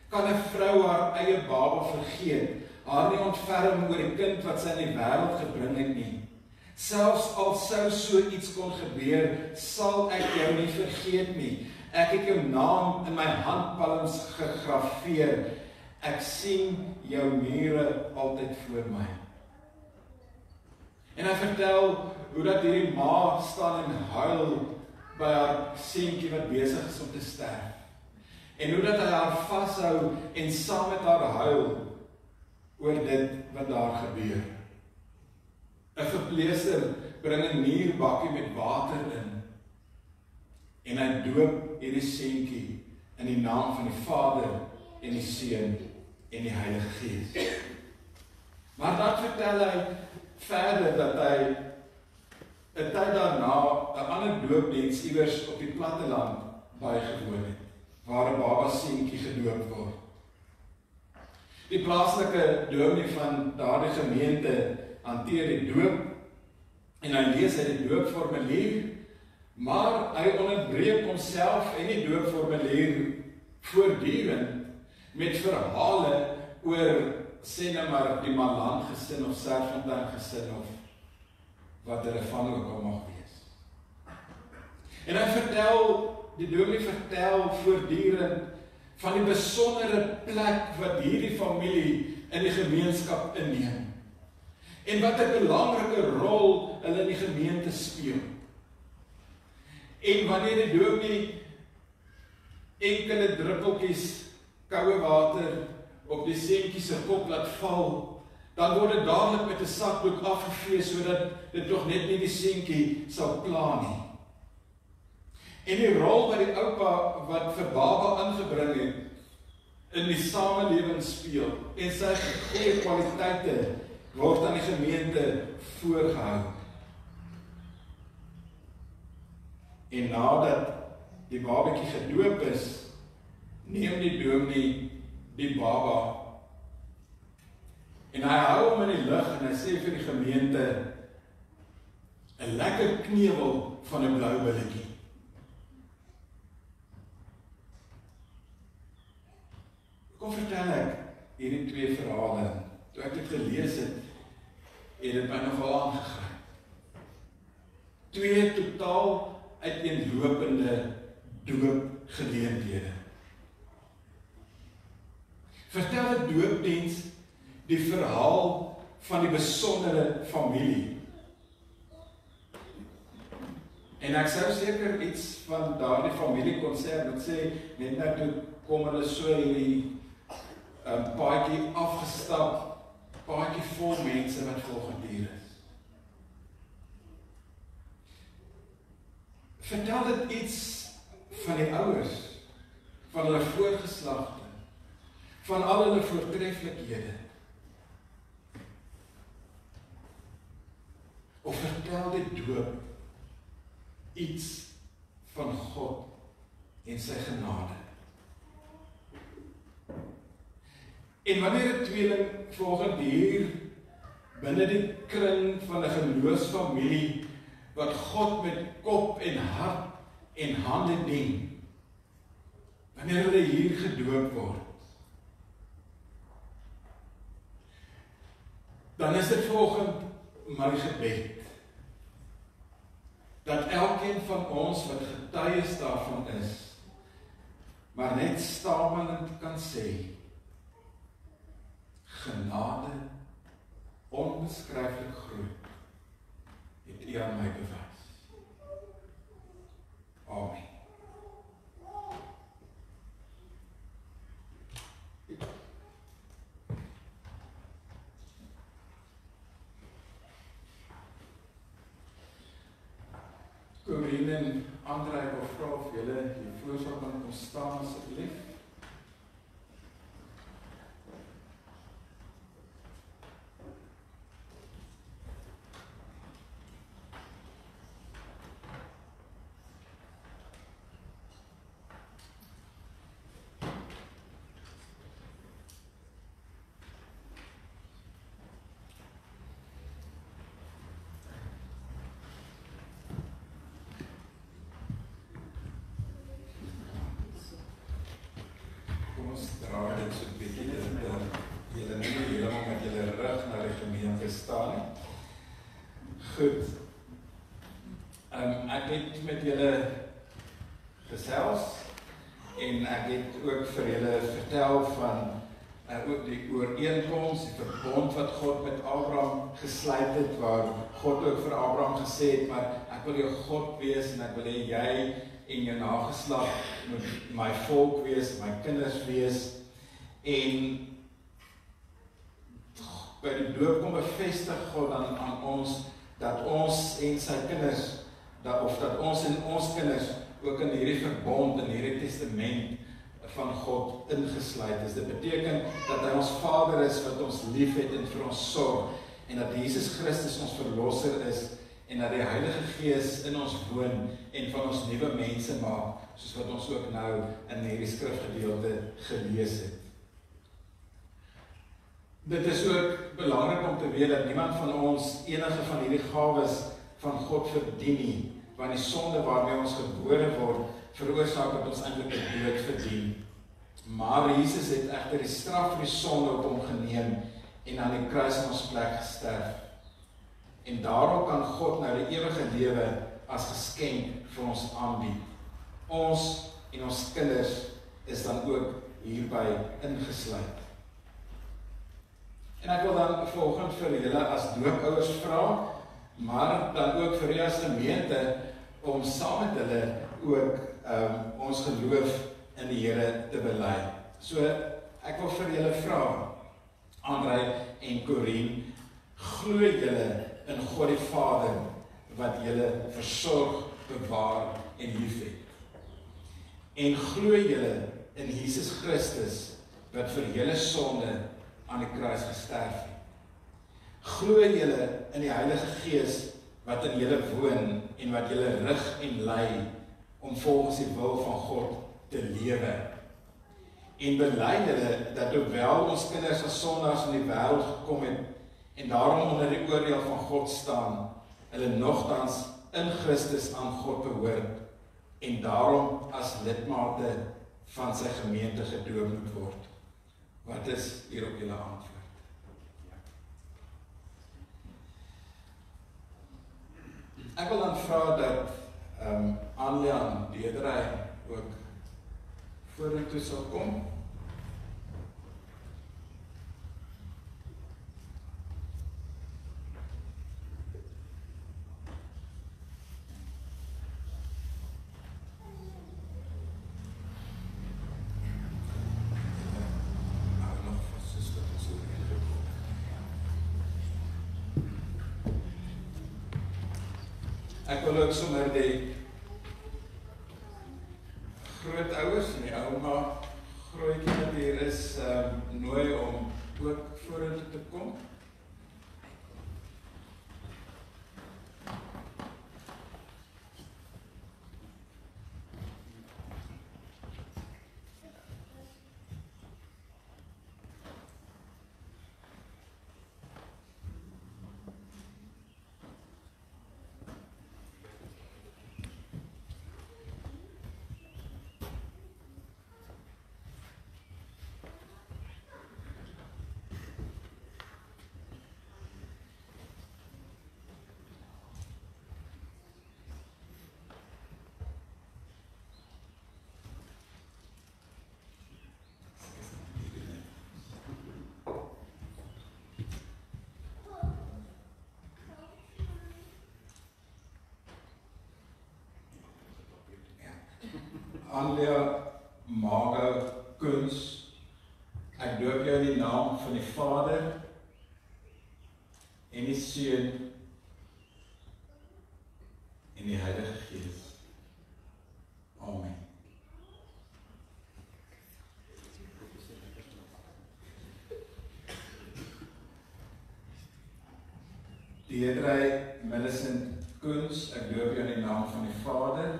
kan 'n vrou haar eie baba vergeet, haar nie ontferm oor die kind wat sy in die wêreld gebring het nie. Selfs al sou so iets kon gebeur, sal ek jou nie vergeet nie. Ek het jou naam in my handpalms gegraveer. Ek sien jou mure altyd voor my. En hy vertel hoe dat hierdie ma staan en huil by haar seentjie wat besig is om te sterf. En hoe dat hy haar vashou en saam met haar huil oor dit wat daar gebeur. 'n verpleegster bring 'n muurbakkie met water in, en hy doop hierdie seentjie in die naam van die Vader en die Seun en die Heilige Gees. Maar dan vertel hy verder dat hy 'n tyd daarna 'n ander doopdiens iewers op die platteland bygewoon het, waar 'n baba seentjie gedoop word. Die plaaslike dominee van daardie gemeente hanteer die doop, en hy lees uit die doopformulier, maar hy onderbreek homself en die doopformulier voortdurend met verhale oor, sê nou maar, die Malan gesin of Serfontein gesin of wat hulle van ook al mag wees. En hy vertel, die dominee vertel voortdurend van die besondere plek wat hierdie familie in die gemeenskap inneem. En wat 'n belangrike rol hulle in die gemeente speel. En wanneer die dominee enkele druppeltjies koue water op die seentjie se kop laat val, dan word dit dadelik met 'n sakdoek afgevee, sodat dit nog net nie die seentjie sal pla nie. En die rol wat die oupa wat vir baba ingebring het in die samelewing speel, en sy goeie kwaliteite word aan die gemeente voorgehou. En nadat die babatjie gedoop is, neem die dominee die baba en hy hou hom in die lug en hy sê vir die gemeente, 'n lekker knevel van 'n blou billetjie. Kom vertel ek hierdie twee verhale. Toe ek dit gelees het dit my nogal aangegryp. Twee totaal uiteenlopende doopgeleenthede. Vertel 'n doopdiens die verhaal van die besondere familie. En ek sou seker iets van daardie familie kon sê, wat sê, net nou toe kom hulle so hierdie paadjie afgestap, paadjie vol mense wat volgend hier is. Vertel dit iets van die ouers, van hulle voorgeslagte, van al hulle voortreffelikhede? Of vertel die doop iets van God en sy genade? En wanneer 'n tweeling volgens hier binne die kring van 'n geloofsfamilie wat God met kop en hart en hande dien, wanneer hulle hier gedoop word, dan is dit volgens my gebed dat elkeen van ons wat getuies daarvan is, maar net stamelend kan sê, genade, onbeskryflik groot, het U aan my bewys. Amen. Corine en André, ek wil vra of julle die voorstel kan kom staan asseblief. Ons draai dit so 'n bietjie dat julle nie helemaal met julle rug na die gemeente staan nie. Goed. Ek het met julle gesels en ek het ook vir julle vertel van ook die ooreenkoms, die verbond wat God met Abraham gesluit het, waar God ook vir Abraham gesê het, maar ek wil jou God wees en ek wil hê jy en jou nageslag moet my volk wees, my kinders wees, en by die doop kom bevestig God dan aan ons, dat ons en sy kinders, dat ons en ons kinders ook in hierdie verbond, in hierdie testament van God ingesluit is. Dit beteken dat hy ons Vader is, wat ons lief het en vir ons sorg, en dat Jesus Christus ons verlosser is, en dat die Heilige Gees in ons woon en van ons nuwe mense maak, soos wat ons ook nou in hierdie skrifgedeelte gelees het. Dit is ook belangrik om te weet dat niemand van ons enige van hierdie gawes van God verdien nie, want die sonde waarmee ons gebore word, veroorsaak dat ons eintlik die dood verdien. Maar Jesus het egter die straf vir die sonde op hom geneem en aan die kruis in ons plek gesterf. En daarom kan God nou die ewige lewe as geskenk vir ons aanbied. Ons en ons kinders is dan ook hierby ingesluit. En ek wil dan volgend vir julle as doopouers vra, maar dan ook vir julle as gemeente, om saam met hulle ook ons geloof in die Here te bely. So, ek wil vir julle vra, André en Corine, glo julle in God die Vader, wat julle versorg, bewaar en liefhet. En glo julle in Jesus Christus, wat vir julle sonde aan die kruis gesterf het. Glo julle in die Heilige Gees, wat in julle woon, en wat julle rig en lei, om volgens die wil van God te lewe. En bely julle, dat hoewel ons kinders as sondaars in die wêreld gekom het, en daarom onder die oordeel van God staan, hulle nogtans in Christus aan God behoort, en daarom as lidmate van sy gemeente gedoop moet word. Wat is hierop julle antwoord? Ek wil dan vra dat Anlian Dedery ook vorentoe sal kom. Ek wil ook sommer die grootouers en die ouma grootjie wat hier is, nooi om ook vorentoe te kom. Andrea Margo Kuns, ek doop jou in die naam van die Vader en die Seun en die Heilige Gees. Amen. Deidre Millicent Kuns, ek doop jou in die naam van die Vader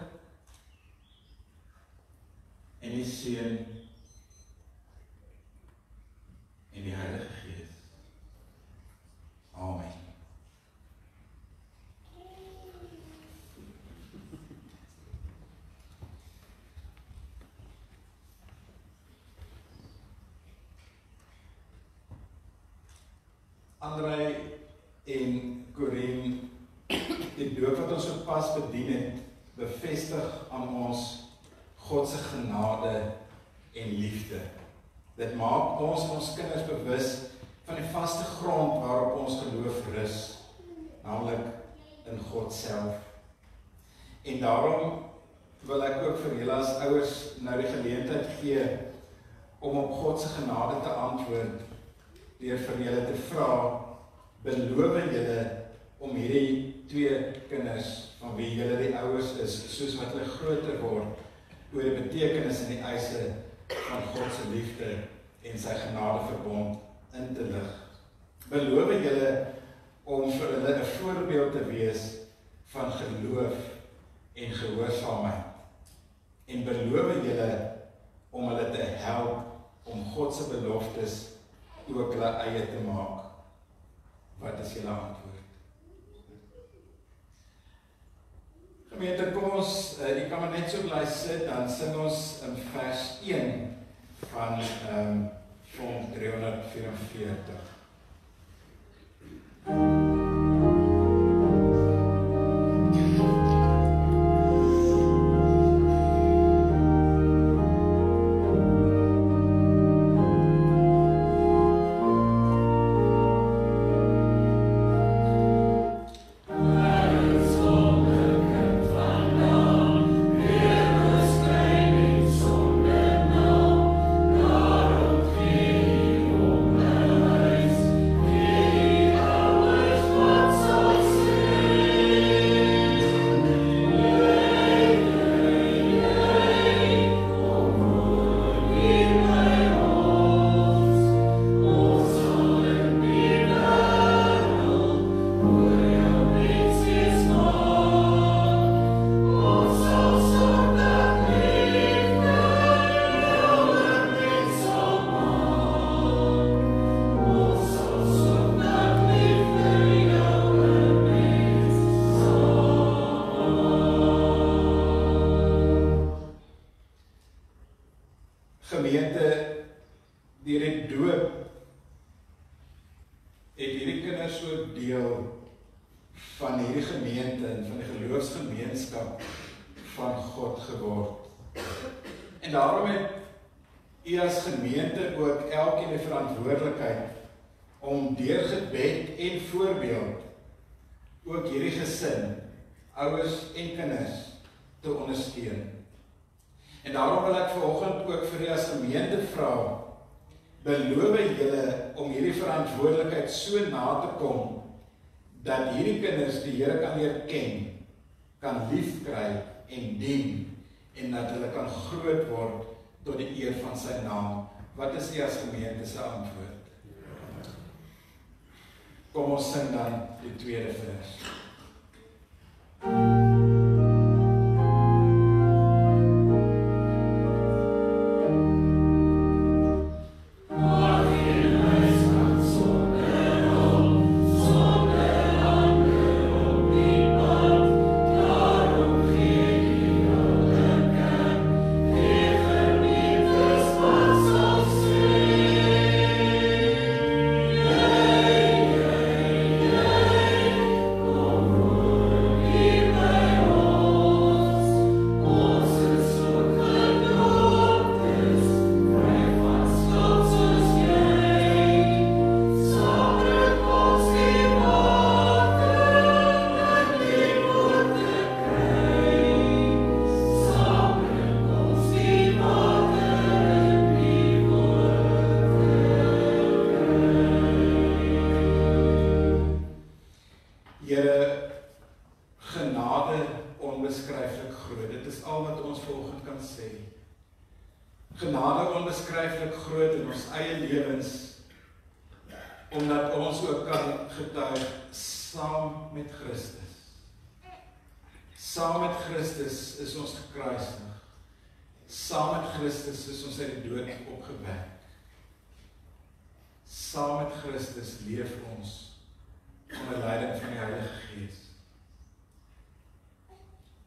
en die Seun en die Heilige Gees. Amen. André en Corinne, die doop wat ons so pas bedien het, bevestig aan ons God se genade en liefde. Dit maak ons kinders bewus van die vaste grond waarop ons geloof rus, naamlik in God self. En daarom wil ek ook vir julle as ouers nou die geleentheid gee om op God se genade te antwoord deur vir julle te vra, beloof julle om hierdie twee kinders van wie julle die ouers is, soos wat hulle groter word, oor die betekenis en die eise van God se liefde en sy genadeverbond in te lig. Beloof julle om vir hulle 'n voorbeeld te wees van geloof en gehoorsaamheid. En beloof julle om hulle te help om God se beloftes ook hulle eie te maak. Wat is julle antwoord? Gemeente, kom ons, jy kan maar net so bly sit, dan sing ons in vers 1 van Psalm 344. Gemeente, deur die doop het hierdie kinders so deel van hierdie gemeente en van die geloofsgemeenskap van God geword. En daarom het u as gemeente ook elkeen die verantwoordelikheid om deur gebed en voorbeeld ook hierdie gesin, ouers en kinders te ondersteun. En daarom wil ek vanoggend ook vir julle as gemeente vra, beloof julle om hierdie verantwoordelikheid so na te kom, dat hierdie kinders die Here kan leer ken, kan liefkry en dien, en dat hulle kan groot word tot die eer van sy naam. Wat is die as gemeente se antwoord? Kom ons sing dan die tweede vers. Here, genade onbeskryflik groot. Dit is al wat ons vanoggend kan sê. Genade onbeskryflik groot in ons eie lewens, omdat ons ook kan getuig saam met Christus. Saam met Christus is ons gekruisig. Saam met Christus is ons uit die dood opgewek. Saam met Christus leef ons onder leiding van die Heilige Gees.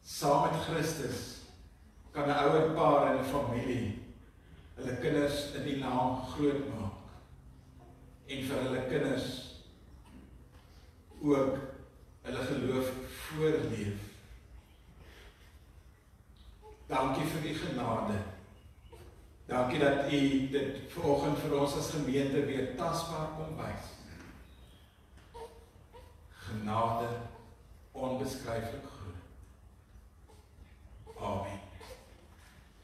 Saam met Christus kan 'n ouer paar en 'n familie hulle kinders in die naam groot maak en vir hulle kinders ook hulle geloof voorleef. Dankie vir die genade. Dankie dat U dit vanoggend vir ons as gemeente weer tasbaar kom wys. Genade onbeskryflik groot. Amen.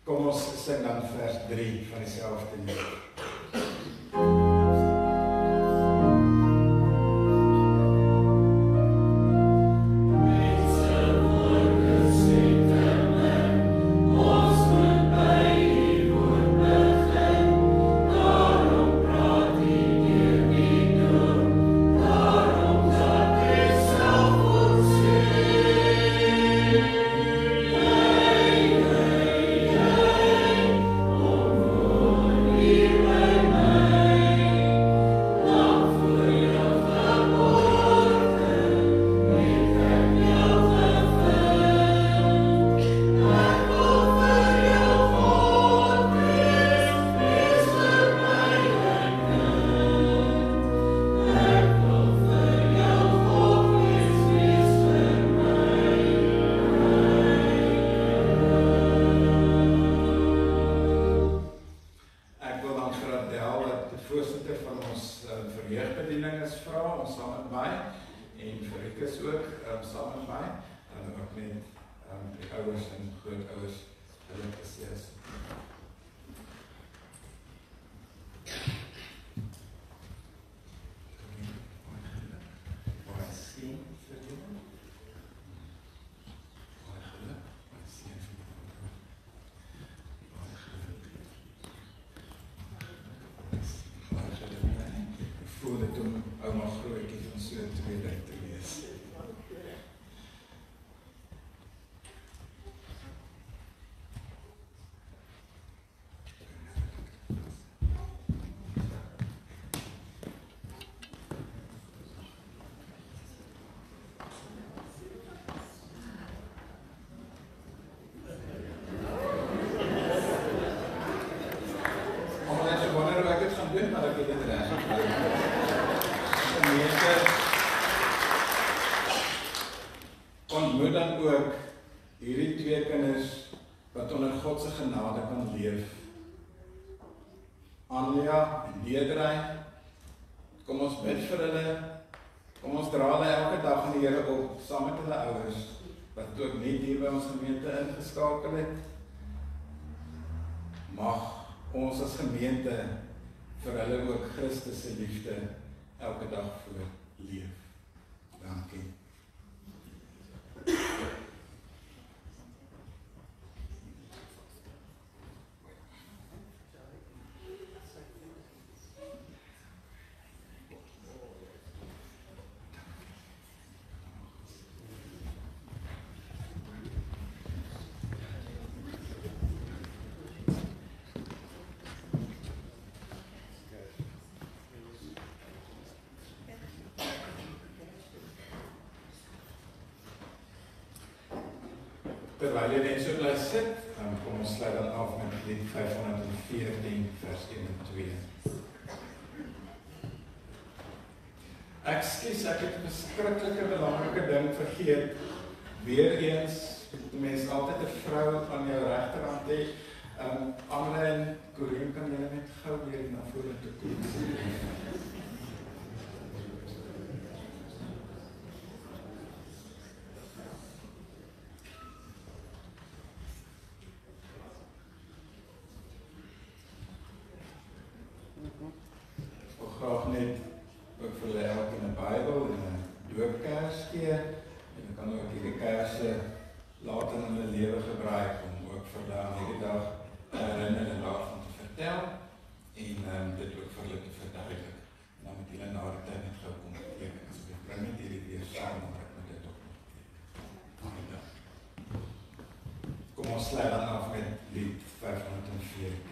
Kom ons sing dan vers 3 van dieselfde lied. Toen ouma grootjie van so 2 dae te wees. Almal het gewonder hoe ek dit gaan doen, maar ek het dit reg gekry. Ontmoet dan ook hierdie 2 kinders wat onder God se genade kan leef. Anja en Deedrey, kom ons bid vir hulle. Kom ons dra hulle elke dag aan die Here op saam met hulle ouers wat ook net hier by ons gemeente ingeskakel het. Mag ons as gemeente vir hulle ook Christus se liefde elke dag voorleef. Dankie. Terwyl jy net so bly sit, kom ons sluit dan af met lied 514 vers 1 en 2. Ekskuus, ek het 'n verskriklike belangrike ding vergeet. Weereens, mense altyd 'n vrou aan jou regterhand hê. Anne en Corine, kan julle net gou weer na vore toe kom? Ek wil graag net ook vir hulle elkeen 'n Bybel en 'n doopkers gee. En dan kan ook hierdie kerse later in hulle lewe gebruik om ook vir hulle aan hierdie dag herinner en daarvan te vertel en dit ook vir hulle te verduidelik. En dan moet julle na die tyd net gou kom teken. Asseblief bring net hierdie weer saam, maar ek moet dit ook nog teken. Kom ons sluit dan af met lied 514.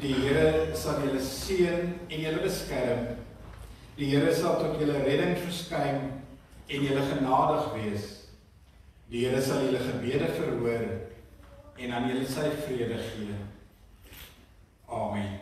Die Here sal julle seën en julle beskerm. Die Here sal tot julle redding verskyn en julle genadig wees. Die Here sal julle gebede verhoor en aan julle sy vrede gee. Amen.